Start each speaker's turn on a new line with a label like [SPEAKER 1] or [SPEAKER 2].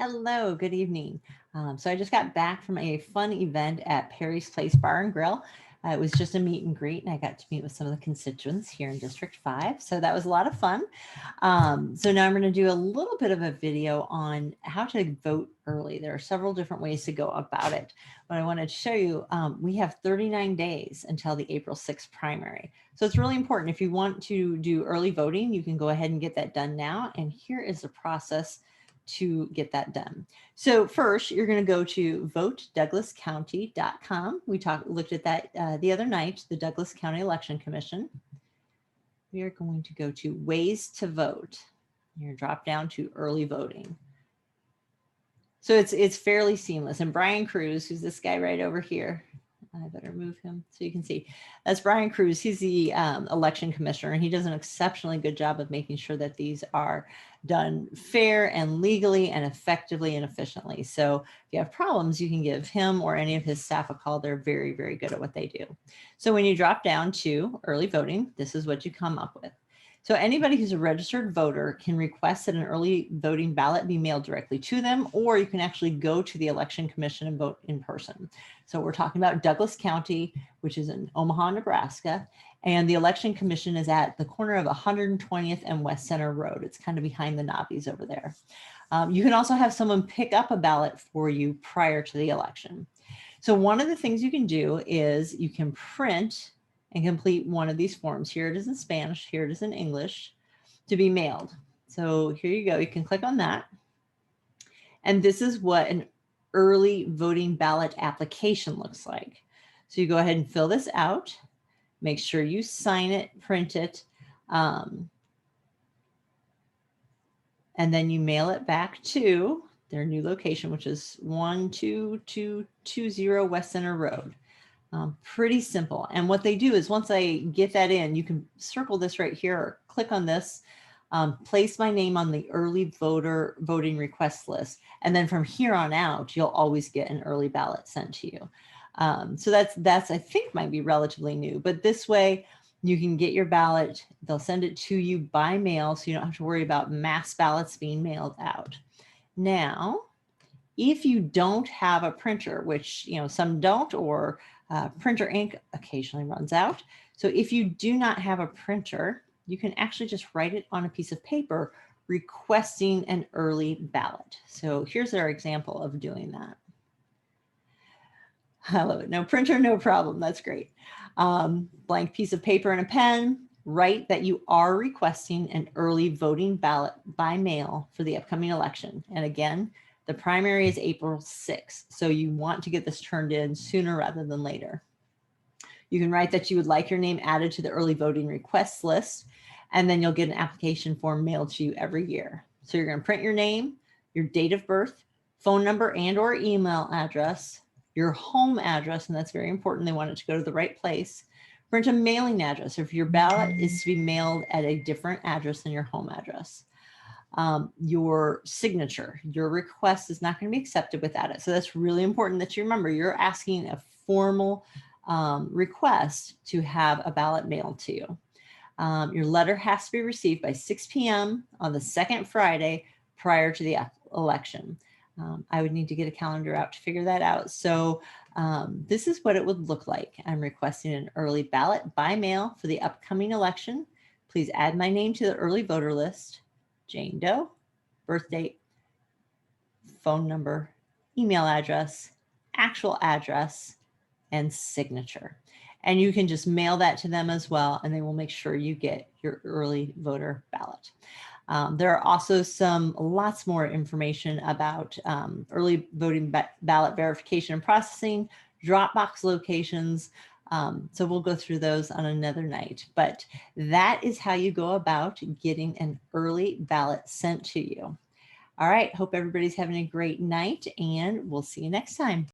[SPEAKER 1] Hello, good evening. So I just got back from a fun event at Perry's Place Bar and Grill. It was just a meet and greet, and I got to meet with some of the constituents here in District 5. So that was a lot of fun. So now I'm going to do a little bit of a video on how to vote early. There are several different ways to go about it. But I wanted to show you, we have 39 days until the April 6th primary. So it's really important. If you want to do early voting, you can go ahead and get that done now. And here is the process to get that done. So first, you're going to go to votedouglascounty.com. We looked at that the other night, the Douglas County Election Commission. We are going to go to ways to vote. You're going to drop down to early voting. So it's fairly seamless. And Brian Cruz, who's this guy right over here, I better move him so you can see. That's Brian Cruz. He's the election commissioner, and he does an exceptionally good job of making sure that these are done fair and legally and effectively and efficiently. So if you have problems, you can give him or any of his staff a call. They're very, very good at what they do. So when you drop down to early voting, this is what you come up with. So anybody who's a registered voter can request that an early voting ballot be mailed directly to them, or you can actually go to the election commission and vote in person. So we're talking about Douglas County, which is in Omaha, Nebraska, and the election commission is at the corner of 120th and West Center Road. It's kind of behind the Nobbies over there. You can also have someone pick up a ballot for you prior to the election. So one of the things you can do is you can print and complete one of these forms. Here it is in Spanish, here it is in English, to be mailed. So here you go, you can click on that. And this is what an early voting ballot application looks like. So you go ahead and fill this out, make sure you sign it, print it, and then you mail it back to their new location, which is 12220 West Center Road. Pretty simple. And what they do is once I get that in, you can circle this right here or click on this, place my name on the early voting request list. And then from here on out, you'll always get an early ballot sent to you. So that's I think might be relatively new, but this way you can get your ballot. They'll send it to you by mail, so you don't have to worry about mass ballots being mailed out. Now, if you don't have a printer, which some don't, or printer ink occasionally runs out. So if you do not have a printer, you can actually just write it on a piece of paper requesting an early ballot. So here's our example of doing that. I love it. No printer, no problem. That's great. Blank piece of paper and a pen. Write that you are requesting an early voting ballot by mail for the upcoming election. And again, the primary is April 6th, so you want to get this turned in sooner rather than later. You can write that you would like your name added to the early voting requests list, and then you'll get an application form mailed to you every year. So you're going to print your name, your date of birth, phone number and or email address, your home address, and that's very important. They want it to go to the right place. Print a mailing address if your ballot is to be mailed at a different address than your home address. Your signature, your request is not going to be accepted without it. So that's really important that you remember you're asking a formal request to have a ballot mailed to you. Your letter has to be received by 6 p.m. on the second Friday prior to the election. I would need to get a calendar out to figure that out. So this is what it would look like. I'm requesting an early ballot by mail for the upcoming election. Please add my name to the early voter list. Jane Doe, birth date, phone number, email address, actual address, and signature. And you can just mail that to them as well, and they will make sure you get your early voter ballot. There are also lots more information about early voting ballot verification and processing, Dropbox locations. So we'll go through those on another night, but that is how you go about getting an early ballot sent to you. All right, hope everybody's having a great night, and we'll see you next time.